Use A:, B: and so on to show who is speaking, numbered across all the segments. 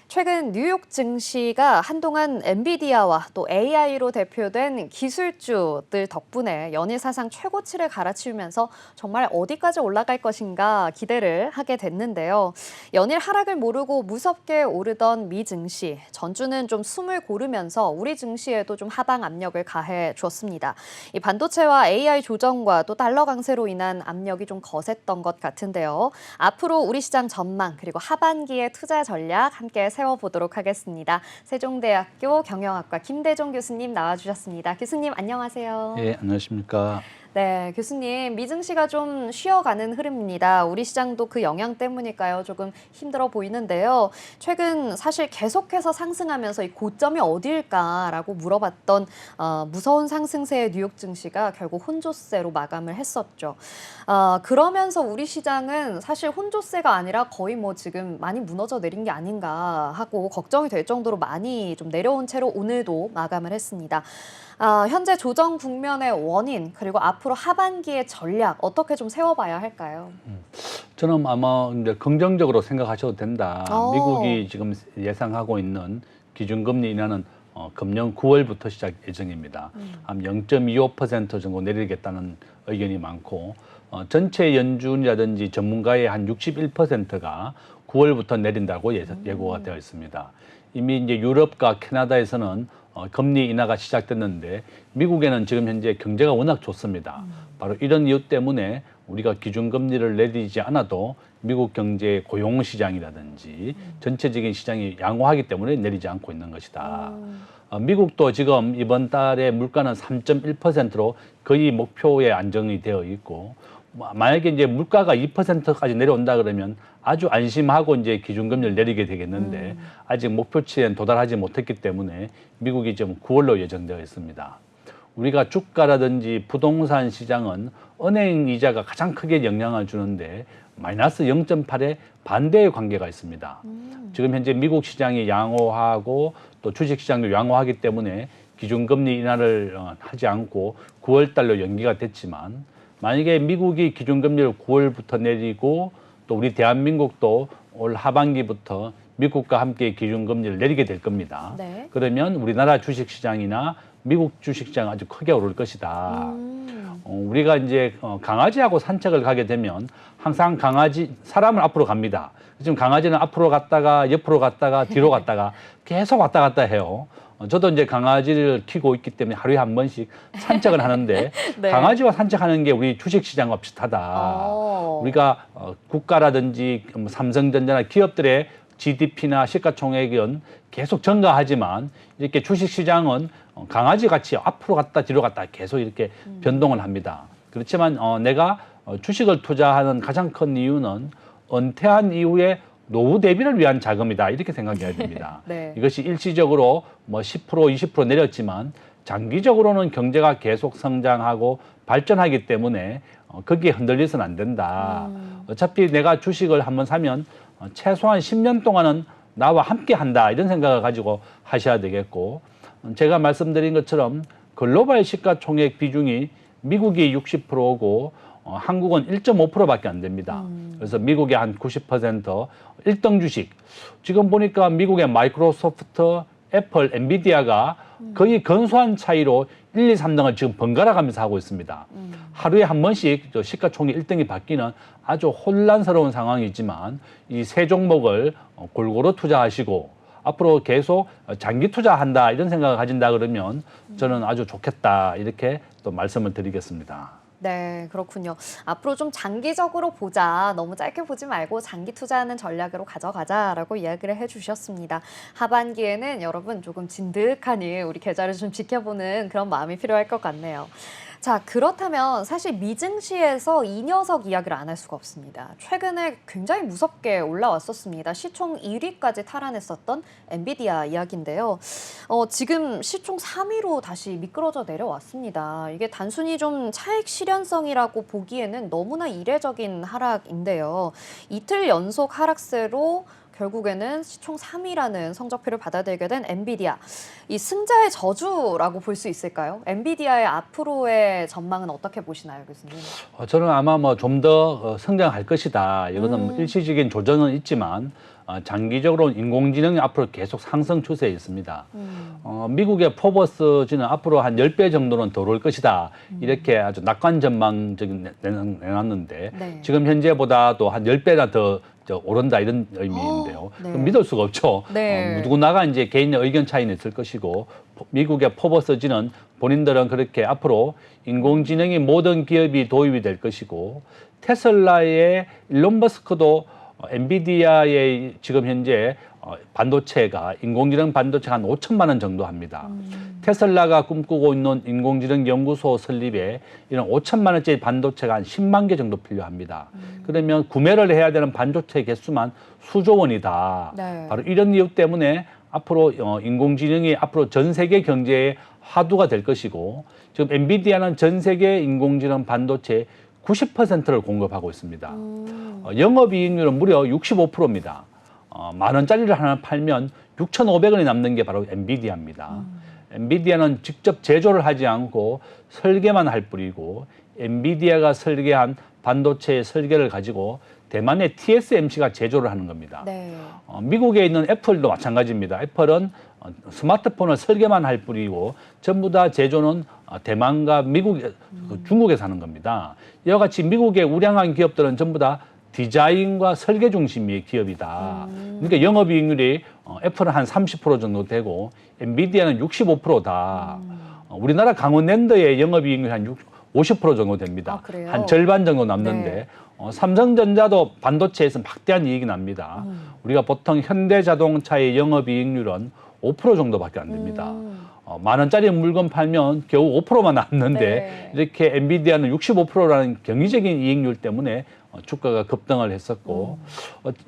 A: 최근 뉴욕 증시가 한동안 엔비디아와 또 AI로 대표된 기술주들 덕분에 연일 사상 최고치를 갈아치우면서 정말 어디까지 올라갈 것인가 기대를 하게 됐는데요. 연일 하락을 모르고 무섭게 오르던 미 증시, 전주는 좀 숨을 고르면서 우리 증시에도 좀 하방 압력을 가해 줬습니다. 이 반도체와 AI 조정과 또 달러 강세로 인한 압력이 좀 거셌던 것 같은데요. 앞으로 우리 시장 전망 그리고 하반기의 투자 전략 함께 세워보도록 하겠습니다. 세종대학교 경영학과 김대종 교수님 나와주셨습니다. 교수님 안녕하세요.
B: 예, 안녕하십니까.
A: 네, 교수님 미증시가 좀 쉬어가는 흐름입니다. 우리 시장도 그 영향 때문일까요? 조금 힘들어 보이는데요. 최근 사실 계속해서 상승하면서 이 고점이 어디일까라고 물어봤던 무서운 상승세의 뉴욕 증시가 결국 혼조세로 마감을 했었죠. 그러면서 우리 시장은 사실 혼조세가 아니라 거의 뭐 지금 많이 무너져 내린 게 아닌가 하고 걱정이 될 정도로 많이 좀 내려온 채로 오늘도 마감을 했습니다. 현재 조정 국면의 원인 그리고 앞으로 하반기의 전략 어떻게 좀 세워봐야 할까요?
B: 저는 아마 이제 긍정적으로 생각하셔도 된다. 미국이 지금 예상하고 있는 기준금리 인하는 금년 9월부터 시작 예정입니다. 한 0.25% 정도 내리겠다는 의견이 많고 전체 연준이라든지 전문가의 한 61%가 9월부터 내린다고 예고가 되어 있습니다. 이미 이제 유럽과 캐나다에서는 금리 인하가 시작됐는데 미국에는 지금 현재 경제가 워낙 좋습니다. 바로 이런 이유 때문에 우리가 기준금리를 내리지 않아도 미국 경제의 고용시장이라든지 전체적인 시장이 양호하기 때문에 내리지 않고 있는 것이다. 미국도 지금 이번 달에 물가는 3.1%로 거의 목표에 안정이 되어 있고 만약에 이제 물가가 2%까지 내려온다 그러면 아주 안심하고 이제 기준금리를 내리게 되겠는데 아직 목표치엔 도달하지 못했기 때문에 미국이 지금 9월로 예정되어 있습니다. 우리가 주가라든지 부동산 시장은 은행 이자가 가장 크게 영향을 주는데 마이너스 0.8에 반대의 관계가 있습니다. 지금 현재 미국 시장이 양호하고 또 주식 시장도 양호하기 때문에 기준금리 인하를 하지 않고 9월 달로 연기가 됐지만 만약에 미국이 기준금리를 9월부터 내리고 또 우리 대한민국도 올 하반기부터 미국과 함께 기준금리를 내리게 될 겁니다.
A: 네.
B: 그러면 우리나라 주식시장이나 미국 주식시장 아주 크게 오를 것이다. 우리가 이제 강아지하고 산책을 가게 되면 항상 사람은 앞으로 갑니다. 지금 강아지는 앞으로 갔다가 옆으로 갔다가 뒤로 갔다가 계속 왔다 갔다 해요. 저도 이제 강아지를 키우고 있기 때문에 하루에 한 번씩 산책을 하는데
A: 네.
B: 강아지와 산책하는 게 우리 주식시장과 비슷하다. 우리가 국가라든지 삼성전자나 기업들의 GDP나 시가총액은 계속 증가하지만 이렇게 주식시장은 강아지같이 앞으로 갔다 뒤로 갔다 계속 이렇게 변동을 합니다. 그렇지만 내가 주식을 투자하는 가장 큰 이유는 은퇴한 이후에 노후 대비를 위한 자금이다 이렇게 생각해야 됩니다.
A: 네.
B: 이것이 일시적으로 뭐 10%, 20% 내렸지만 장기적으로는 경제가 계속 성장하고 발전하기 때문에 거기에 흔들려서는 안 된다. 어차피 내가 주식을 한번 사면 최소한 10년 동안은 나와 함께 한다 이런 생각을 가지고 하셔야 되겠고 제가 말씀드린 것처럼 글로벌 시가총액 비중이 미국이 60%고 한국은 1.5%밖에 안 됩니다. 그래서 미국의 한 90%, 1등 주식. 지금 보니까 미국의 마이크로소프트, 애플, 엔비디아가 거의 근소한 차이로 1, 2, 3등을 지금 번갈아 가면서 하고 있습니다. 하루에 한 번씩 시가총액 1등이 바뀌는 아주 혼란스러운 상황이지만 이 세 종목을 골고루 투자하시고 앞으로 계속 장기 투자한다 이런 생각을 가진다 그러면 저는 아주 좋겠다 이렇게 또 말씀을 드리겠습니다.
A: 네, 그렇군요. 앞으로 좀 장기적으로 보자. 너무 짧게 보지 말고 장기 투자하는 전략으로 가져가자라고 이야기를 해주셨습니다. 하반기에는 여러분 조금 진득하니 우리 계좌를 좀 지켜보는 그런 마음이 필요할 것 같네요. 자, 그렇다면 사실 미증시에서 이 녀석 이야기를 안 할 수가 없습니다. 최근에 굉장히 무섭게 올라왔었습니다. 시총 1위까지 탈환했었던 엔비디아 이야기인데요. 지금 시총 3위로 다시 미끄러져 내려왔습니다. 이게 단순히 좀 차익 실현성이라고 보기에는 너무나 이례적인 하락인데요. 이틀 연속 하락세로 결국에는 시총 3위라는 성적표를 받아들게 된 엔비디아. 이 승자의 저주라고 볼 수 있을까요? 엔비디아의 앞으로의 전망은 어떻게 보시나요, 교수님?
B: 저는 아마 뭐 좀 더 성장할 것이다. 이거는 일시적인 조정은 있지만 장기적으로 인공지능이 앞으로 계속 상승 추세에 있습니다. 미국의 포버스지는 앞으로 한 10배 정도는 더 오를 것이다. 이렇게 아주 낙관 전망적인 내놨는데
A: 네.
B: 지금 현재보다도 한 10배나 더 오른다 이런 의미인데요.
A: 네.
B: 그럼 믿을 수가 없죠.
A: 네.
B: 누구나가 이제 개인의 의견 차이는 있을 것이고 미국의 포버스지는 본인들은 그렇게 앞으로 인공지능이 모든 기업이 도입이 될 것이고 테슬라의 일론 머스크도 엔비디아의 지금 현재 반도체가 인공지능 반도체가 한 5천만 원 정도 합니다. 테슬라가 꿈꾸고 있는 인공지능 연구소 설립에 이런 5천만 원짜리 반도체가 한 10만 개 정도 필요합니다. 그러면 구매를 해야 되는 반도체 개수만 수조 원이다.
A: 네.
B: 바로 이런 이유 때문에 앞으로 인공지능이 앞으로 전 세계 경제의 화두가 될 것이고 지금 엔비디아는 전 세계 인공지능 반도체 90%를 공급하고 있습니다. 영업이익률은 무려 65%입니다. 만 원짜리를 하나 팔면 6,500원이 남는 게 바로 엔비디아입니다. 엔비디아는 직접 제조를 하지 않고 설계만 할 뿐이고 엔비디아가 설계한 반도체의 설계를 가지고 대만의 TSMC가 제조를 하는 겁니다.
A: 네.
B: 미국에 있는 애플도 마찬가지입니다. 애플은 스마트폰을 설계만 할 뿐이고 전부 다 제조는 대만과 미국, 중국에서 하는 겁니다. 이와 같이 미국의 우량한 기업들은 전부 다 디자인과 설계 중심의 기업이다. 그러니까 영업이익률이 애플은 한 30% 정도 되고 엔비디아는 65%다. 우리나라 강원랜드의 영업이익률이 한 50% 정도 됩니다.
A: 아, 그래요?
B: 한 절반 정도 남는데
A: 네.
B: 삼성전자도 반도체에서 막대한 이익이 납니다. 우리가 보통 현대자동차의 영업이익률은 5% 정도밖에 안 됩니다. 만 원짜리 물건 팔면 겨우 5%만 남는데
A: 네.
B: 이렇게 엔비디아는 65%라는 경이적인 이익률 때문에 주가가 급등을 했었고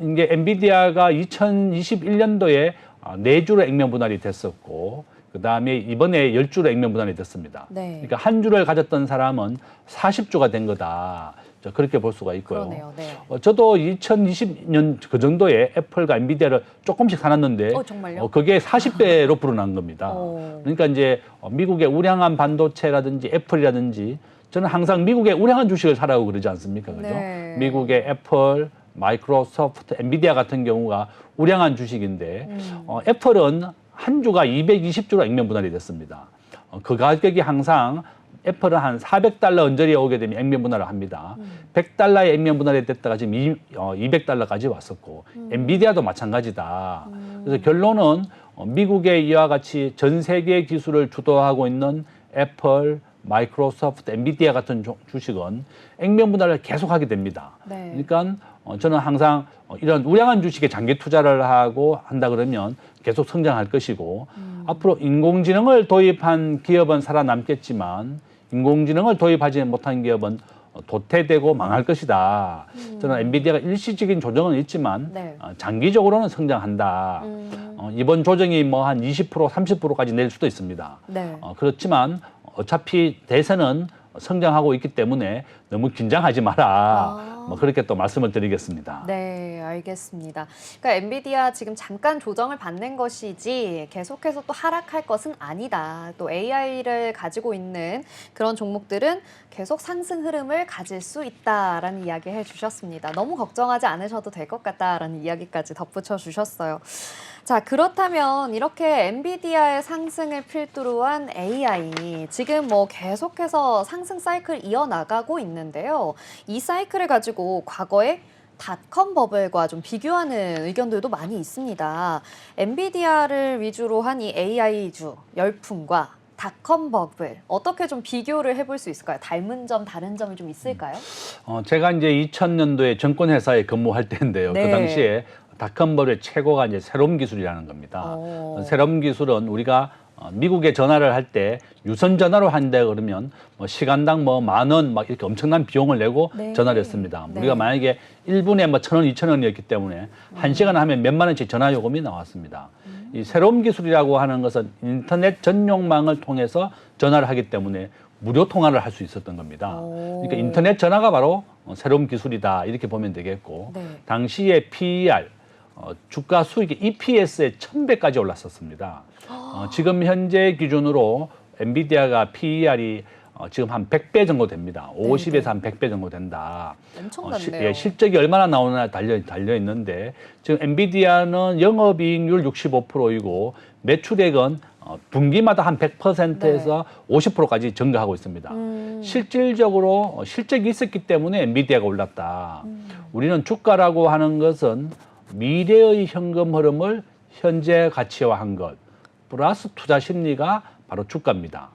B: 이게 엔비디아가 2021년도에 4주로 액면 분할이 됐었고 그다음에 이번에 10주로 액면 분할이 됐습니다.
A: 네.
B: 그러니까 한 주를 가졌던 사람은 40주가 된 거다. 그렇게 볼 수가 있고요.
A: 그러네요. 네.
B: 저도 2020년 그 정도에 애플과 엔비디아를 조금씩 사놨는데
A: 정말요?
B: 그게 40배로 불어난 겁니다. 그러니까 이제 미국의 우량한 반도체라든지 애플이라든지 저는 항상 미국의 우량한 주식을 사라고 그러지 않습니까? 그죠?
A: 네.
B: 미국의 애플, 마이크로소프트, 엔비디아 같은 경우가 우량한 주식인데 애플은 한 주가 220주로 액면 분할이 됐습니다. 그 가격이 항상 애플은 한 400달러 언저리에 오게 되면 액면 분할을 합니다. 100달러의 액면 분할이 됐다가 지금 200달러까지 왔었고 엔비디아도 마찬가지다. 그래서 결론은 미국의 이와 같이 전 세계 기술을 주도하고 있는 애플, 마이크로소프트, 엔비디아 같은 주식은 액면 분할을 계속하게 됩니다.
A: 네.
B: 그러니까 저는 항상 이런 우량한 주식에 장기 투자를 하고 한다 그러면 계속 성장할 것이고 앞으로 인공지능을 도입한 기업은 살아남겠지만 인공지능을 도입하지 못한 기업은 도태되고 망할 것이다. 저는 엔비디아가 일시적인 조정은 있지만
A: 네.
B: 장기적으로는 성장한다. 이번 조정이 뭐 한 20%, 30%까지 낼 수도 있습니다.
A: 네.
B: 그렇지만 어차피 대세는 성장하고 있기 때문에 너무 긴장하지 마라. 뭐 그렇게 또 말씀을 드리겠습니다.
A: 네, 알겠습니다. 그러니까 엔비디아 지금 잠깐 조정을 받는 것이지 계속해서 또 하락할 것은 아니다. 또 AI를 가지고 있는 그런 종목들은 계속 상승 흐름을 가질 수 있다라는 이야기 해주셨습니다. 너무 걱정하지 않으셔도 될 것 같다라는 이야기까지 덧붙여 주셨어요. 자, 그렇다면 이렇게 엔비디아의 상승을 필두로 한 AI, 지금 뭐 계속해서 상승 사이클 이어나가고 있는데요. 이 사이클을 가지고 과거에 닷컴 버블과 좀 비교하는 의견들도 많이 있습니다. 엔비디아를 위주로 한 이 AI주 열풍과 닷컴 버블, 어떻게 좀 비교를 해볼 수 있을까요? 닮은 점, 다른 점이 좀 있을까요?
B: 제가 이제 2000년도에 정권회사에 근무할 때인데요.
A: 네.
B: 그 당시에 닷컴버블의 최고가 이제 새로움 기술이라는 겁니다. 새로움 기술은 우리가 미국에 전화를 할 때 유선 전화로 한다 그러면 뭐 시간당 뭐 10,000원 막 이렇게 엄청난 비용을 내고
A: 네.
B: 전화를 했습니다.
A: 네.
B: 우리가 만약에 1분에 뭐 1,000원, 2,000원이었기 때문에 1시간 하면 몇만 원씩 전화 요금이 나왔습니다. 이 새로움 기술이라고 하는 것은 인터넷 전용망을 통해서 전화를 하기 때문에 무료 통화를 할 수 있었던 겁니다. 그러니까 인터넷 전화가 바로 새로운 기술이다 이렇게 보면 되겠고
A: 네.
B: 당시에 PER 주가 수익이 EPS의 1000배까지 올랐었습니다. 지금 현재 기준으로 엔비디아가 PER이 지금 한 100배 정도 됩니다.
A: 네,
B: 50에서
A: 네.
B: 한 100배 정도 된다.
A: 엄청났네요.
B: 실적이 얼마나 나오느냐에 달려 있는데 지금 엔비디아는 영업이익률 65%이고 매출액은 분기마다 한 100%에서 50%까지 증가하고 있습니다. 실질적으로 실적이 있었기 때문에 엔비디아가 올랐다. 우리는 주가라고 하는 것은 미래의 현금 흐름을 현재 가치화한 것 플러스 투자 심리가 바로 주가입니다.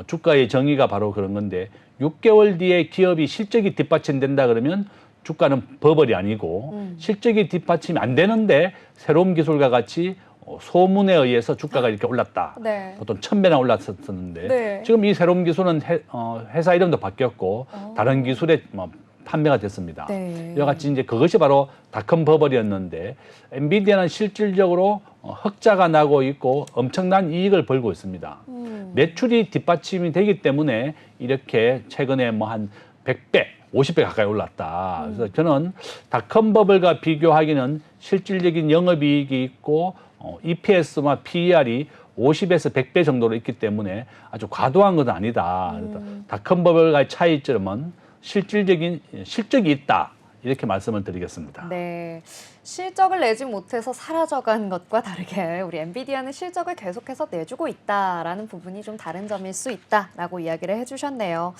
B: 주가의 정의가 바로 그런 건데 6개월 뒤에 기업이 실적이 뒷받침된다 그러면 주가는 버블이 아니고 실적이 뒷받침이 안 되는데 새로운 기술과 같이 소문에 의해서 주가가 이렇게 올랐다.
A: 네.
B: 보통 1000배나 올랐었는데
A: 네.
B: 지금 이 새로운 기술은 회사 이름도 바뀌었고 다른 기술에 판매가 됐습니다.
A: 네.
B: 이와 같이 이제 그것이 바로 닷컴 버블이었는데 엔비디아는 실질적으로 흑자가 나고 있고 엄청난 이익을 벌고 있습니다. 매출이 뒷받침이 되기 때문에 이렇게 최근에 뭐 한 100배, 50배 가까이 올랐다. 그래서 저는 닷컴 버블과 비교하기는 실질적인 영업이익이 있고 EPS와 PER이 50에서 100배 정도로 있기 때문에 아주 과도한 건 아니다. 닷컴 버블과의 차이점은 실적이 있다. 이렇게 말씀을 드리겠습니다.
A: 네. 실적을 내지 못해서 사라져간 것과 다르게 우리 엔비디아는 실적을 계속해서 내주고 있다라는 부분이 좀 다른 점일 수 있다라고 이야기를 해주셨네요.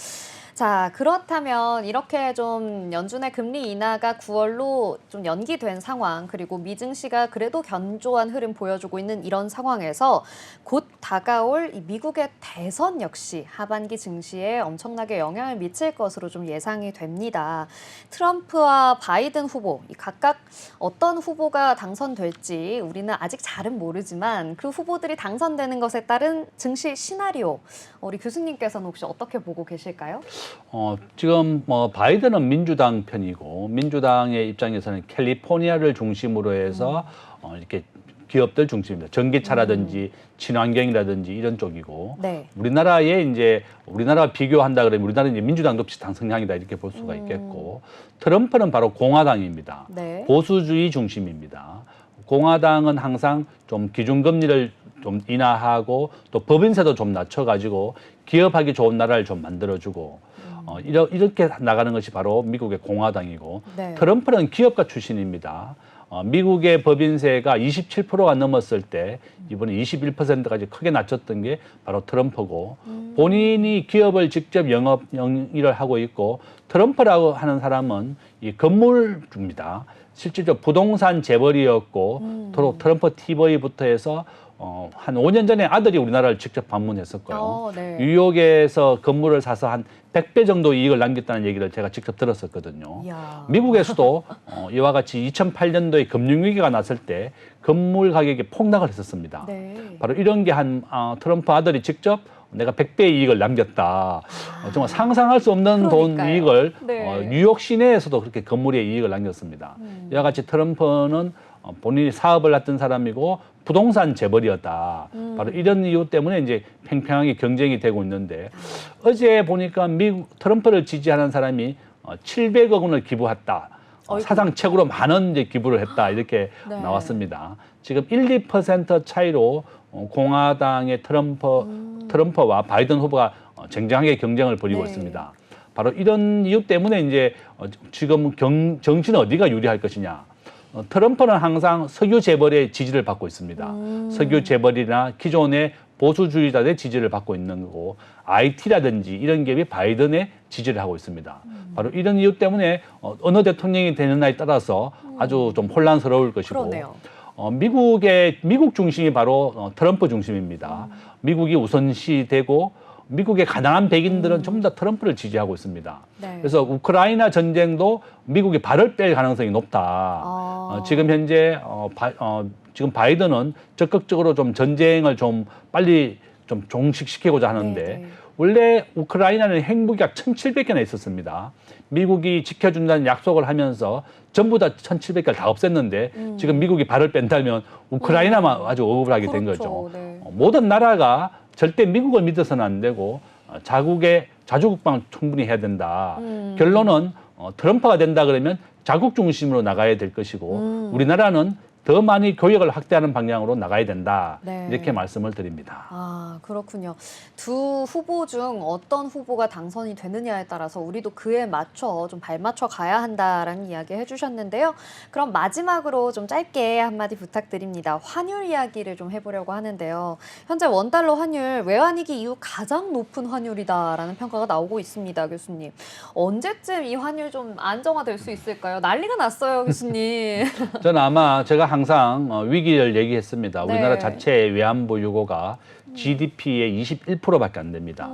A: 자, 그렇다면 이렇게 좀 연준의 금리 인하가 9월로 좀 연기된 상황, 그리고 미증시가 그래도 견조한 흐름 보여주고 있는 이런 상황에서 곧 다가올 이 미국의 대선 역시 하반기 증시에 엄청나게 영향을 미칠 것으로 좀 예상이 됩니다. 트럼프와 바이든 후보, 이 각각 어떤 후보가 당선될지 우리는 아직 잘은 모르지만 그 후보들이 당선되는 것에 따른 증시 시나리오, 우리 교수님께서는 혹시 어떻게 보고 계실까요?
B: 지금 바이든은 민주당 편이고 민주당의 입장에서는 캘리포니아를 중심으로 해서 이렇게 기업들 중심입니다. 전기차라든지 친환경이라든지 이런 쪽이고
A: 네.
B: 우리나라에 이제 우리나라 비교한다 그러면 우리나라는 이제 민주당도 비슷한 성향이다 이렇게 볼 수가 있겠고 트럼프는 바로 공화당입니다.
A: 네.
B: 보수주의 중심입니다. 공화당은 항상 좀 기준금리를 좀 인하하고 또 법인세도 좀 낮춰가지고 기업하기 좋은 나라를 좀 만들어주고 이렇게 나가는 것이 바로 미국의 공화당이고
A: 네.
B: 트럼프는 기업가 출신입니다. 미국의 법인세가 27%가 넘었을 때 이번에 21%까지 크게 낮췄던 게 바로 트럼프고 본인이 기업을 직접 영위를 하고 있고 트럼프라고 하는 사람은 이 건물주입니다. 실질적으로 부동산 재벌이었고 트럼프 TV부터 해서 한 5년 전에 아들이 우리나라를 직접 방문했었고요.
A: 네.
B: 뉴욕에서 건물을 사서 한 100배 정도 이익을 남겼다는 얘기를 제가 직접 들었었거든요.
A: 이야.
B: 미국에서도 이와 같이 2008년도에 금융위기가 났을 때 건물 가격이 폭락을 했었습니다.
A: 네.
B: 바로 이런 게 트럼프 아들이 직접 내가 100배의 이익을 남겼다. 정말 상상할 수 없는 돈
A: 그러니까요.
B: 이익을
A: 네.
B: 뉴욕 시내에서도 그렇게 건물의 이익을 남겼습니다. 이와 같이 트럼프는 본인이 사업을 했던 사람이고 부동산 재벌이었다. 바로 이런 이유 때문에 이제 팽팽하게 경쟁이 되고 있는데 어제 보니까 미국 트럼프를 지지하는 사람이 700억 원을 기부했다. 사상 최고로 많은 이제 기부를 했다. 이렇게
A: 네.
B: 나왔습니다. 지금 1, 2% 차이로 공화당의 트럼프와 바이든 후보가 쟁쟁하게 경쟁을 벌이고
A: 네.
B: 있습니다. 바로 이런 이유 때문에 이제 지금 정치는 어디가 유리할 것이냐. 트럼프는 항상 석유 재벌의 지지를 받고 있습니다. 석유 재벌이나 기존의 보수주의자들의 지지를 받고 있는 거고 IT라든지 이런 기업이 바이든의 지지를 하고 있습니다. 바로 이런 이유 때문에 어느 대통령이 되느냐에 따라서 아주 좀 혼란스러울 것이고
A: 그러네요.
B: 미국 중심이 바로 트럼프 중심입니다. 미국이 우선시되고 미국의 가난한 백인들은 전부 다 트럼프를 지지하고 있습니다.
A: 네.
B: 그래서 우크라이나 전쟁도 미국이 발을 뺄 가능성이 높다. 지금 현재 지금 바이든은 적극적으로 좀 전쟁을 좀 빨리 좀 종식시키고자 하는데
A: 네.
B: 원래 우크라이나는 핵무기가 1,700개나 있었습니다. 미국이 지켜준다는 약속을 하면서 전부 다 1,700개를 다 없앴는데 지금 미국이 발을 뺀다면 우크라이나만 아주 억울하게 된
A: 그렇죠.
B: 거죠.
A: 네.
B: 모든 나라가 절대 미국을 믿어서는 안 되고 자주국방을 충분히 해야 된다. 결론은 트럼프가 된다 그러면 자국 중심으로 나가야 될 것이고 우리나라는 더 많이 교역을 확대하는 방향으로 나가야 된다.
A: 네.
B: 이렇게 말씀을 드립니다.
A: 아, 그렇군요. 두 후보 중 어떤 후보가 당선이 되느냐에 따라서 우리도 그에 맞춰 좀 발맞춰 가야 한다라는 이야기 해주셨는데요. 그럼 마지막으로 좀 짧게 한마디 부탁드립니다. 환율 이야기를 좀 해보려고 하는데요. 현재 원달러 환율 외환위기 이후 가장 높은 환율이다라는 평가가 나오고 있습니다, 교수님. 언제쯤 이 환율 좀 안정화될 수 있을까요? 난리가 났어요, 교수님.
B: 저는 아마 제가 항상 위기를 얘기했습니다.
A: 네.
B: 우리나라 자체의 외환 보유고가 GDP의 21%밖에 안 됩니다.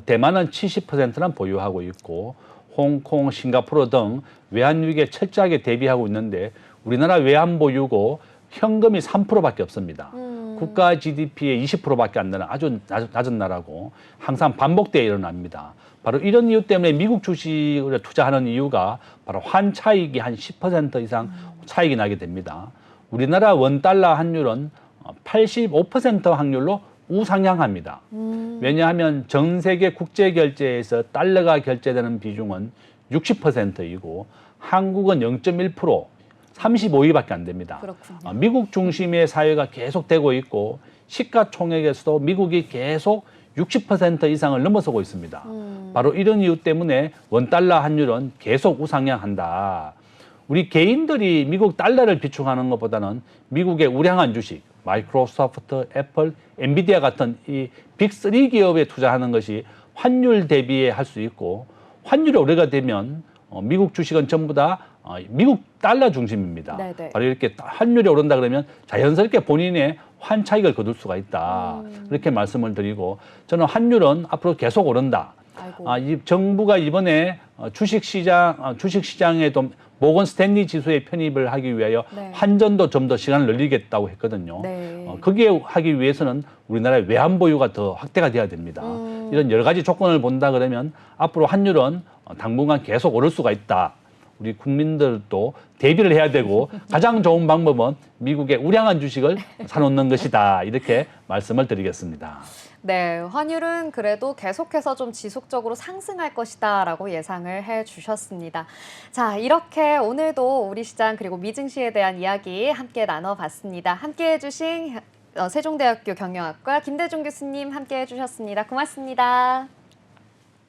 B: 대만은 70%는 보유하고 있고 홍콩, 싱가포르 등 외환 위기에 철저하게 대비하고 있는데 우리나라 외환 보유고 현금이 3%밖에 없습니다. 국가 GDP의 20%밖에 안 되는 아주 낮은 나라고 항상 반복되어 일어납니다. 바로 이런 이유 때문에 미국 주식을 투자하는 이유가 바로 환 차익이 한 10% 이상 차익이 나게 됩니다. 우리나라 원달러 환율은 85% 확률로 우상향합니다. 왜냐하면 전 세계 국제 결제에서 달러가 결제되는 비중은 60%이고 한국은 0.1%, 35위밖에 안 됩니다.
A: 그렇군요.
B: 미국 중심의 사회가 계속되고 있고 시가총액에서도 미국이 계속 60% 이상을 넘어서고 있습니다. 바로 이런 이유 때문에 원달러 환율은 계속 우상향한다. 우리 개인들이 미국 달러를 비축하는 것보다는 미국의 우량한 주식, 마이크로소프트, 애플, 엔비디아 같은 이 빅3 기업에 투자하는 것이 환율 대비에 할 수 있고 환율이 오래가 되면 미국 주식은 전부 다 미국 달러 중심입니다.
A: 네네.
B: 바로 이렇게 환율이 오른다 그러면 자연스럽게 본인의 환 차익을 거둘 수가 있다. 그렇게 말씀을 드리고 저는 환율은 앞으로 계속 오른다.
A: 아이고.
B: 이 정부가 이번에 주식시장에도 모건 스탠리 지수에 편입을 하기 위하여
A: 네.
B: 환전도 좀 더 시간을 늘리겠다고 했거든요.
A: 네.
B: 거기에 하기 위해서는 우리나라의 외환 보유가 더 확대가 돼야 됩니다. 이런 여러 가지 조건을 본다 그러면 앞으로 환율은 당분간 계속 오를 수가 있다. 우리 국민들도 대비를 해야 되고 가장 좋은 방법은 미국의 우량한 주식을 사놓는 것이다. 이렇게 말씀을 드리겠습니다.
A: 네, 환율은 그래도 계속해서 좀 지속적으로 상승할 것이다라고 예상을 해주셨습니다. 자, 이렇게 오늘도 우리 시장 그리고 미증시에 대한 이야기 함께 나눠봤습니다. 함께 해주신 세종대학교 경영학과 김대중 교수님 함께 해주셨습니다. 고맙습니다.